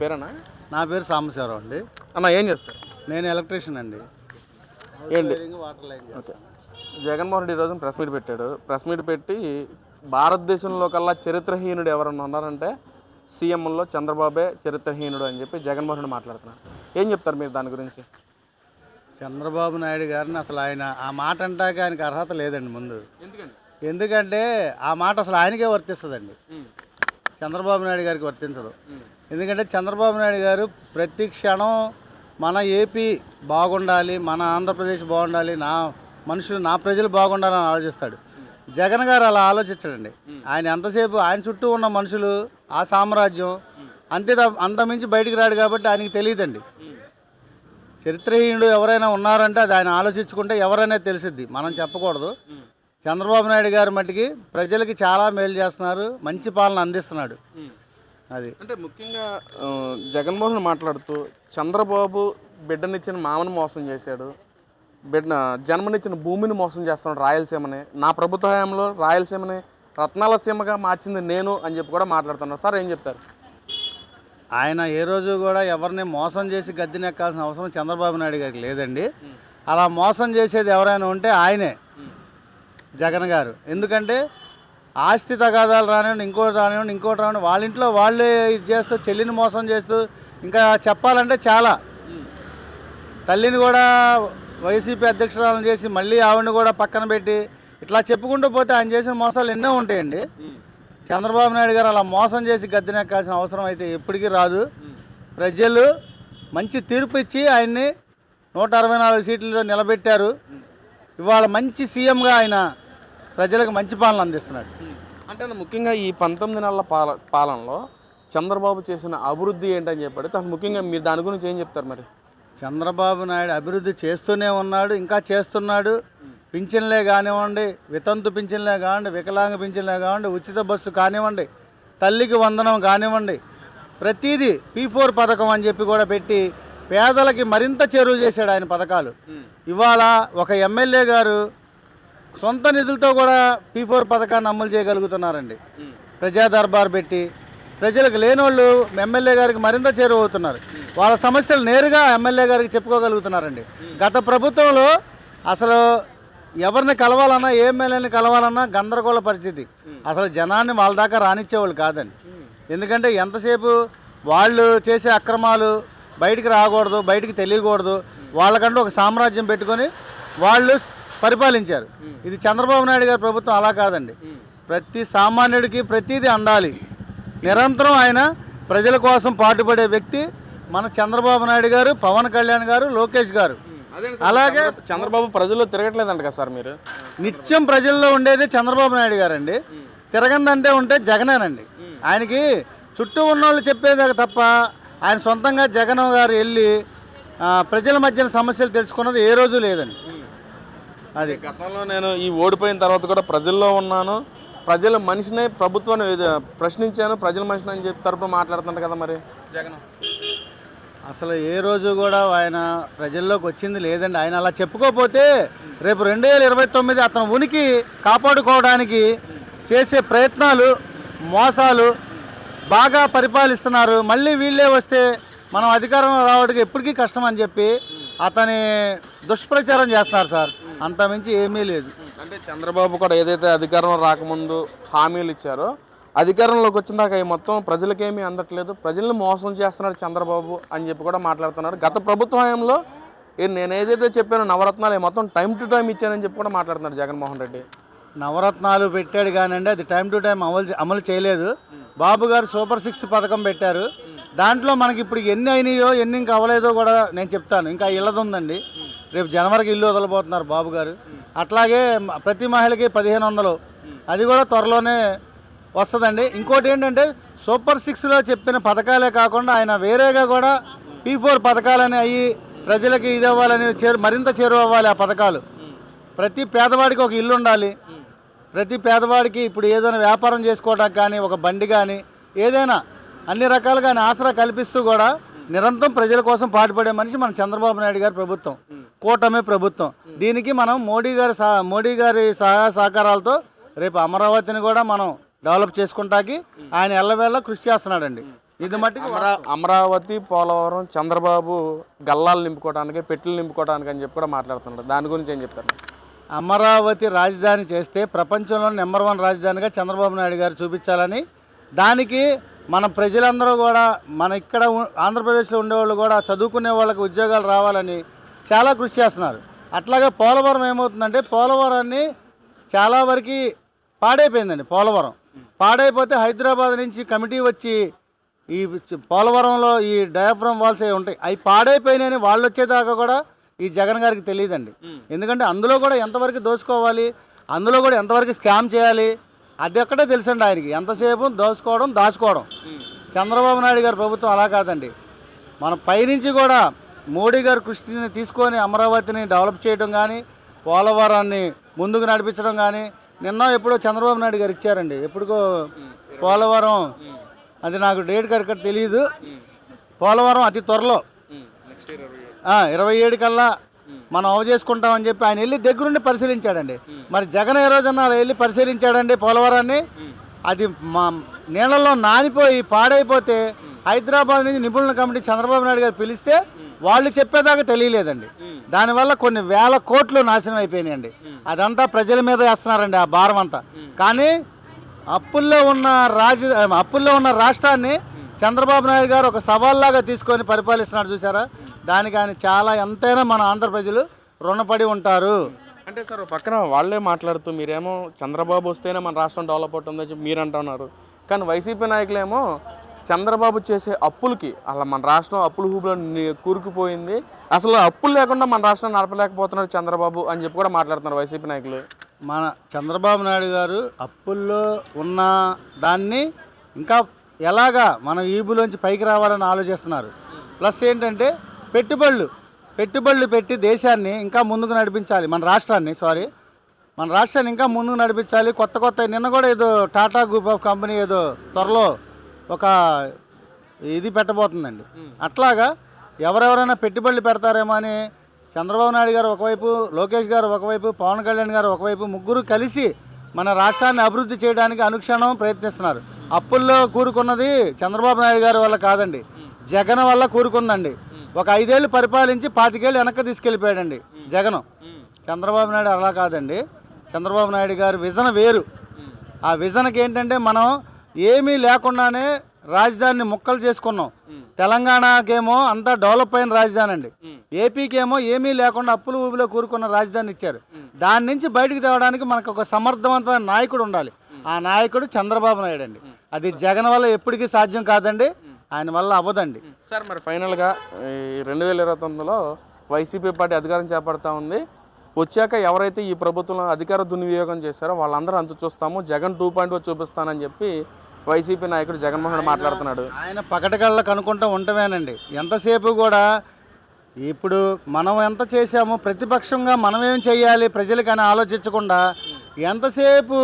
పేరేనా? నా పేరు సాంబశివరావు అండి. అన్న ఏం చేస్తారు? నేను ఎలక్ట్రీషియన్ అండి. ఏంటి వాటర్ లైన్ చేస్తాను. జగన్మోహన్ రెడ్డి ఈరోజు ప్రెస్ మీట్ పెట్టాడు. ప్రెస్ మీట్ పెట్టి భారతదేశంలో కల్లా చరిత్రహీనుడు ఎవరన్నా ఉన్నారంటే సీఎంలో చంద్రబాబే చరిత్రహీనుడు అని చెప్పి జగన్మోహన్ రెడ్డి మాట్లాడుతున్నారు. ఏం చెప్తారు మీరు దాని గురించి? చంద్రబాబు నాయుడు గారిని అసలు ఆ మాట అంటాక ఆయనకి అర్హత లేదండి ముందు. ఎందుకంటే ఆ మాట అసలు ఆయనకే వర్తిస్తుందండి, చంద్రబాబు నాయుడు గారికి వర్తించదు. ఎందుకంటే చంద్రబాబు నాయుడు గారు ప్రతి క్షణం మన ఏపీ బాగుండాలి, మన ఆంధ్రప్రదేశ్ బాగుండాలి, నా ప్రజలు బాగుండాలని ఆలోచిస్తాడు. జగన్ గారు అలా ఆలోచించడండి. ఆయన ఎంతసేపు ఆయన చుట్టూ ఉన్న మనుషులు, ఆ సామ్రాజ్యం అంతమించి బయటికి రాడు కాబట్టి ఆయనకి తెలియదండి. చరిత్రహీనుడు ఎవరైనా ఉన్నారంటే అది ఆయన ఆలోచించుకుంటే ఎవరైనా తెలిసిద్ది, మనం చెప్పకూడదు. చంద్రబాబు నాయుడు గారు మట్టికి ప్రజలకి చాలా మేలు చేస్తున్నారు, మంచి పాలన అందిస్తున్నాడు. అది అంటే ముఖ్యంగా జగన్మోహన్ మాట్లాడుతూ చంద్రబాబు బిడ్డనిచ్చిన మామని మోసం చేశాడు, జన్మనిచ్చిన భూమిని మోసం చేస్తున్నాడు రాయలసీమని, నా ప్రభుత్వ హయాంలో రాయలసీమని రత్నాల సీమగా మార్చింది నేను అని చెప్పి కూడా మాట్లాడుతున్నారు. సార్ ఏం చెప్తారు? ఆయన ఏ రోజు కూడా ఎవరిని మోసం చేసి గద్దెనెక్కాల్సిన అవసరం చంద్రబాబు నాయుడు గారికి లేదండి. అలా మోసం చేసేది ఎవరైనా ఉంటే ఆయనే, జగన్ గారు. ఎందుకంటే ఆస్తి తగాదాలు రానివ్వండి, ఇంకోటి రానివ్వండి, వాళ్ళ ఇంట్లో వాళ్ళే ఇది చేస్తూ చెల్లిని మోసం చేస్తూ, ఇంకా చెప్పాలంటే చాలా, తల్లిని కూడా వైసీపీ అధ్యక్షురాలను చేసి మళ్ళీ ఆవిడని కూడా పక్కన పెట్టి ఇట్లా చెప్పుకుంటూ పోతే ఆయన చేసిన మోసాలు ఎన్నో ఉంటాయండి. చంద్రబాబు నాయుడు గారు అలా మోసం చేసి గద్దెనెక్కాల్సిన అవసరం అయితే ఎప్పటికీ రాదు. ప్రజలు మంచి తీర్పు ఇచ్చి ఆయన్ని 164 సీట్లతో నిలబెట్టారు. ఇవాళ మంచి సీఎంగా ఆయన ప్రజలకు మంచి పాలన అందిస్తున్నాడు. అంటే ముఖ్యంగా ఈ 19 నెలల పాలనలో చంద్రబాబు చేసిన అభివృద్ధి ఏంటని చెప్పాడు. అసలు ముఖ్యంగా మీరు దాని గురించి ఏం చెప్తారు? మరి చంద్రబాబు నాయుడు అభివృద్ధి చేస్తూనే ఉన్నాడు, ఇంకా చేస్తున్నాడు. పింఛన్లే కానివ్వండి, వితంతు పింఛన్లే కానివ్వండి, వికలాంగ పింఛన్లే కానివ్వండి, ఉచిత బస్సు కానివ్వండి, తల్లికి వందనం కానివ్వండి, ప్రతిదీ P4 పథకం అని చెప్పి కూడా పెట్టి పేదలకి మరింత చేరువ చేశాడు ఆయన పథకాలు. ఇవాళ ఒక ఎమ్మెల్యే గారు సొంత నిధులతో కూడా P4 పథకాన్ని అమలు చేయగలుగుతున్నారండి. ప్రజా దర్బార్ పెట్టి ప్రజలకు లేనోళ్ళు ఎమ్మెల్యే గారికి మరింత చేరువవుతున్నారు. వాళ్ళ సమస్యలు నేరుగా ఎమ్మెల్యే గారికి చెప్పుకోగలుగుతున్నారండి. గత ప్రభుత్వంలో అసలు ఎవరిని కలవాలన్నా, ఏ ఎమ్మెల్యేని కలవాలన్నా గందరగోళ పరిస్థితి. అసలు జనాన్ని వాళ్ళ దాకా రానిచ్చేవాళ్ళు కాదండి. ఎందుకంటే ఎంతసేపు వాళ్ళు చేసే అక్రమాలు బయటికి రాకూడదు, బయటికి తెలియకూడదు, వాళ్ళకంటూ ఒక సామ్రాజ్యం పెట్టుకొని వాళ్ళు పరిపాలించారు. ఇది చంద్రబాబు నాయుడు గారి ప్రభుత్వం అలా కాదండి. ప్రతి సామాన్యుడికి ప్రతిదీ అందాలి. నిరంతరం ఆయన ప్రజల కోసం పాటుపడే వ్యక్తి మన చంద్రబాబు నాయుడు గారు, పవన్ కళ్యాణ్ గారు, లోకేష్ గారు. అలాగే చంద్రబాబు ప్రజల్లో తిరగట్లేదంట కదా సార్? మీరు నిత్యం ప్రజల్లో ఉండేది చంద్రబాబు నాయుడు గారండి. తిరగందంటే ఉంటే జగనేనండి. ఆయనకి చుట్టూ ఉన్నోళ్ళు చెప్పేది తప్ప ఆయన సొంతంగా జగన్ గారు వెళ్ళి ప్రజల మధ్యన సమస్యలు తెలుసుకున్నది ఏ రోజు లేదండి. అది గతంలో నేను ఈ ఓడిపోయిన తర్వాత కూడా ప్రజల్లో ఉన్నాను, ప్రజల మనిషినే ప్రభుత్వాన్ని ప్రశ్నించాను, ప్రజల మనిషిని అని చెప్పి తరపున మాట్లాడుతుంట కదా మరి జగన్. అసలు ఏ రోజు కూడా ఆయన ప్రజల్లోకి వచ్చింది లేదండి. ఆయన అలా చెప్పుకోకపోతే రేపు 2029 అతను ఉనికి కాపాడుకోవడానికి చేసే ప్రయత్నాలు, మోసాలు బాగా పరిపాలిస్తున్నారు. మళ్ళీ వీళ్ళే వస్తే మనం అధికారంలో రావడానికి ఎప్పటికీ కష్టం అని చెప్పి అతని దుష్ప్రచారం చేస్తున్నారు సార్. అంతమించి ఏమీ లేదు. అంటే చంద్రబాబు కూడా ఏదైతే అధికారంలో రాకముందు హామీలు ఇచ్చారో అధికారంలోకి వచ్చిన దాకా మొత్తం ప్రజలకేమీ అందట్లేదు, ప్రజల్ని మోసం చేస్తున్నాడు చంద్రబాబు అని చెప్పి కూడా మాట్లాడుతున్నారు. గత ప్రభుత్వ హయాంలో నేను ఏదైతే చెప్పానో నవరత్నాలు మొత్తం టైం టు టైం ఇచ్చానని చెప్పి కూడా మాట్లాడుతున్నారు జగన్మోహన్ రెడ్డి. నవరత్నాలు పెట్టాడు కానండి, అది టైం టు టైం అమలు చేయలేదు. బాబు గారు సూపర్ 6 పథకం పెట్టారు. దాంట్లో మనకి ఇప్పుడు ఎన్ని అయినాయో ఎన్ని ఇంకా అవ్వలేదో కూడా నేను చెప్తాను. ఇంకా ఇళ్ళది ఉందండి, రేపు జనవరికి ఇల్లు వదలబోతున్నారు బాబు గారు. అట్లాగే ప్రతి మహిళకి 1500, అది కూడా త్వరలోనే వస్తుందండి. ఇంకోటి ఏంటంటే సూపర్ 6లో చెప్పిన పథకాలే కాకుండా ఆయన వేరేగా కూడా P4 పథకాలని అయ్యి ప్రజలకి ఇది అవ్వాలని మరింత చేరువ అవ్వాలి ఆ పథకాలు. ప్రతి పేదవాడికి ఒక ఇల్లు ఉండాలి. ప్రతి పేదవాడికి ఇప్పుడు ఏదైనా వ్యాపారం చేసుకోవడానికి కానీ, ఒక బండి కానీ, ఏదైనా అన్ని రకాలుగా ఆసరా కల్పిస్తూ కూడా నిరంతరం ప్రజల కోసం పాటుపడే మనిషి మన చంద్రబాబు నాయుడు గారి ప్రభుత్వం, కూటమి ప్రభుత్వం. దీనికి మనం మోడీ గారి సహాయ సహకారాలతో రేపు అమరావతిని కూడా మనం డెవలప్ చేసుకుంటాకి ఆయన ఎల్లవేళ కృషి చేస్తున్నాడండి. ఇది మట్టికి అమరావతి పోలవరం చంద్రబాబు గల్లాలు నింపుకోవడానికి పెట్టెలు నింపుకోవడానికి అని చెప్పి కూడా మాట్లాడుతున్నారు. దాని గురించి ఏం చెప్తారు? అమరావతి రాజధాని చేస్తే ప్రపంచంలో నెంబర్ 1 రాజధానిగా చంద్రబాబు నాయుడు గారు చూపించాలని, దానికి మన ప్రజలందరూ కూడా మన ఇక్కడ ఆంధ్రప్రదేశ్లో ఉండేవాళ్ళు కూడా చదువుకునే వాళ్ళకి ఉద్యోగాలు రావాలని చాలా కృషి చేస్తున్నారు. అట్లాగే పోలవరం ఏమవుతుందంటే పోలవరాన్ని చాలా వరకు పాడైపోయిందండి. పోలవరం పాడైపోతే హైదరాబాద్ నుంచి కమిటీ వచ్చి ఈ పోలవరంలో ఈ డయాఫ్రమ్ వాల్స్ అవి ఉంటాయి, అవి పాడైపోయినాయని వాళ్ళు వచ్చేదాకా కూడా ఈ జగన్ గారికి తెలియదండి. ఎందుకంటే అందులో కూడా ఎంతవరకు దోచుకోవాలి, అందులో కూడా ఎంతవరకు స్కామ్ చేయాలి, అది ఒక్కటే తెలుసండి ఆయనకి. ఎంతసేపు దోచుకోవడం దాచుకోవడం. చంద్రబాబు నాయుడు గారి ప్రభుత్వం అలా కాదండి. మన పైనుంచి కూడా మోడీ గారు కృషిని తీసుకొని అమరావతిని డెవలప్ చేయడం కానీ, పోలవరాన్ని ముందుకు నడిపించడం కానీ, నిన్న ఎప్పుడో చంద్రబాబు నాయుడు గారు ఇచ్చారండి. ఎప్పుడుకో పోలవరం, అది నాకు డేట్ కరెక్ట్ తెలియదు. పోలవరం అతి త్వరలో 27 కల్లా మనం చేసుకుంటామని చెప్పి ఆయన వెళ్ళి దగ్గరుండి పరిశీలించాడండి. మరి జగన్ ఏ రోజన్నా వెళ్ళి పరిశీలించాడండి పోలవరాన్ని? అది మా నీళ్ళల్లో నానిపోయి పాడైపోతే హైదరాబాద్ నుంచి నిపుణుల కమిటీ చంద్రబాబు నాయుడు గారు పిలిస్తే వాళ్ళు చెప్పేదాకా తెలియలేదండి. దానివల్ల కొన్ని వేల కోట్లు నాశనం అయిపోయినాయండి. అదంతా ప్రజల మీద వేస్తున్నారండి ఆ భారం అంతా. కానీ అప్పుల్లో ఉన్న రాష్ట్రాన్ని చంద్రబాబు నాయుడు గారు ఒక సవాల్లాగా తీసుకొని పరిపాలిస్తున్నాడు చూసారా. దానికి ఆయన చాలా ఎంతైనా మన ఆంధ్ర ప్రజలు రుణపడి ఉంటారు. అంటే సార్ పక్కన వాళ్ళే మాట్లాడుతూ మీరేమో చంద్రబాబు వస్తేనే మన రాష్ట్రం డెవలప్ అవుతుందని చెప్పి మీరు అంటున్నారు. కానీ వైసీపీ నాయకులేమో చంద్రబాబు చేసే అప్పులకి అలా మన రాష్ట్రం అప్పుల ఊబిలో కూరుకుపోయింది, అసలు అప్పులు లేకుండా మన రాష్ట్రం నడపలేకపోతున్నాడు చంద్రబాబు అని చెప్పి కూడా మాట్లాడుతున్నారు వైసీపీ నాయకులు. మన చంద్రబాబు నాయుడు గారు అప్పుల్లో ఉన్న దాన్ని ఇంకా ఎలాగా మనం ఈబులోంచి పైకి రావాలని ఆలోచిస్తున్నారు. ప్లస్ ఏంటంటే పెట్టుబడులు పెట్టి దేశాన్ని ఇంకా ముందుకు నడిపించాలి. మన రాష్ట్రాన్ని ఇంకా ముందుకు నడిపించాలి. కొత్త నిన్న కూడా ఏదో టాటా గ్రూప్ ఆఫ్ కంపెనీ ఏదో త్వరలో ఒక ఇది పెట్టబోతుందండి. అట్లాగా ఎవరెవరైనా పెట్టుబడులు పెడతారేమో అని చంద్రబాబు నాయుడు గారు ఒకవైపు, లోకేష్ గారు ఒకవైపు, పవన్ కళ్యాణ్ గారు ఒకవైపు, ముగ్గురు కలిసి మన రాష్ట్రాన్ని అభివృద్ధి చేయడానికి అనుక్షణం ప్రయత్నిస్తున్నారు. అప్పుల్లో కూరుకున్నది చంద్రబాబు నాయుడు గారి వల్ల కాదండి, జగన్ వల్ల కూరుకుందండి. ఒక 5 ఏళ్ళు పరిపాలించి 25 ఏళ్ళు వెనక్కి తీసుకెళ్ళిపోయాడండి జగన్. చంద్రబాబు నాయుడు అలా కాదండి. చంద్రబాబు నాయుడు గారి విజన్ వేరు. ఆ విజన్కి ఏంటంటే మనం ఏమీ లేకుండానే రాజధానిని ముక్కలు చేసుకున్నాం. తెలంగాణకేమో అంతా డెవలప్ అయిన రాజధాని అండి. ఏపీకేమో ఏమీ లేకుండా అప్పుల ఊబిలో కూరుకున్న రాజధాని ఇచ్చారు. దాని నుంచి బయటకు తేవడానికి మనకు ఒక సమర్థవంతమైన నాయకుడు ఉండాలి. ఆ నాయకుడు చంద్రబాబు నాయుడు అండి. అది జగన్ వల్ల ఎప్పటికీ సాధ్యం కాదండి, ఆయన వల్ల అవ్వదండి. సార్ మరి ఫైనల్గా 2029లో వైసీపీ పార్టీ అధికారం చేపడతా ఉంది. వచ్చాక ఎవరైతే ఈ ప్రభుత్వంలో అధికార దుర్వినియోగం చేశారో వాళ్ళందరూ అంతు చూస్తాము, జగన్ 2.0 చూపిస్తానని చెప్పి వైసీపీ నాయకుడు జగన్మోహన్ రెడ్డి మాట్లాడుతున్నాడు. ఆయన పకటకళ్ళకు అనుకుంటూ ఉండమేనండి. ఎంతసేపు కూడా ఇప్పుడు మనం ఎంత చేశామో ప్రతిపక్షంగా మనమేం చేయాలి ప్రజలకి అని ఆలోచించకుండా ఎంతసేపు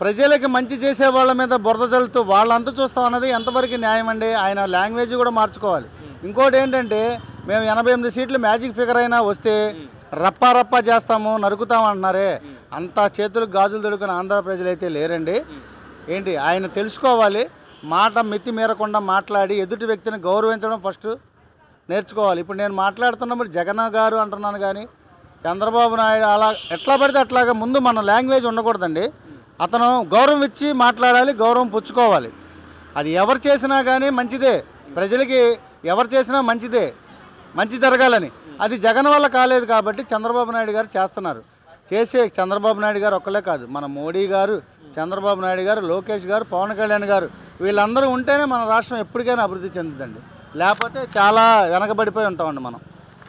ప్రజలకి మంచి చేసే వాళ్ళ మీద బురద చల్లుతూ వాళ్ళంతా చూస్తాం అన్నది ఎంతవరకు న్యాయం అండి. ఆయన లాంగ్వేజ్ కూడా మార్చుకోవాలి. ఇంకోటి ఏంటంటే మేము 88 సీట్లు మ్యాజిక్ ఫిగర్ అయినా వస్తే రప్పా చేస్తాము, నరుకుతాము అంటున్నారే, అంత చేతులకు గాజులు దొడుకుని ఆంధ్ర ప్రజలైతే లేరండి. ఏంటి ఆయన తెలుసుకోవాలి. మాట మితి మీరకుండా మాట్లాడి ఎదుటి వ్యక్తిని గౌరవించడం ఫస్ట్ నేర్చుకోవాలి. ఇప్పుడు నేను మాట్లాడుతున్నప్పుడు జగన్ గారు అంటున్నాను కానీ చంద్రబాబు నాయుడు అలా ఎట్లా పడితే అట్లాగా ముందు మన లాంగ్వేజ్ ఉండకూడదండి. అతను గౌరవం ఇచ్చి మాట్లాడాలి, గౌరవం పుచ్చుకోవాలి. అది ఎవరు చేసినా కానీ మంచిదే, ప్రజలకి ఎవరు చేసినా మంచిదే, మంచి జరగాలని. అది జగన్ వల్ల కాలేదు కాబట్టి చంద్రబాబు నాయుడు గారు చేస్తున్నారు. చంద్రబాబు నాయుడు గారు ఒక్కలే కాదు, మన మోడీ గారు, చంద్రబాబు నాయుడు గారు, లోకేష్ గారు, పవన్ కళ్యాణ్ గారు, వీళ్ళందరూ ఉంటేనే మన రాష్ట్రం ఎప్పటికైనా అభివృద్ధి చెందుతుంది. లేకపోతే చాలా వెనకబడిపోయి ఉంటామండి మనం.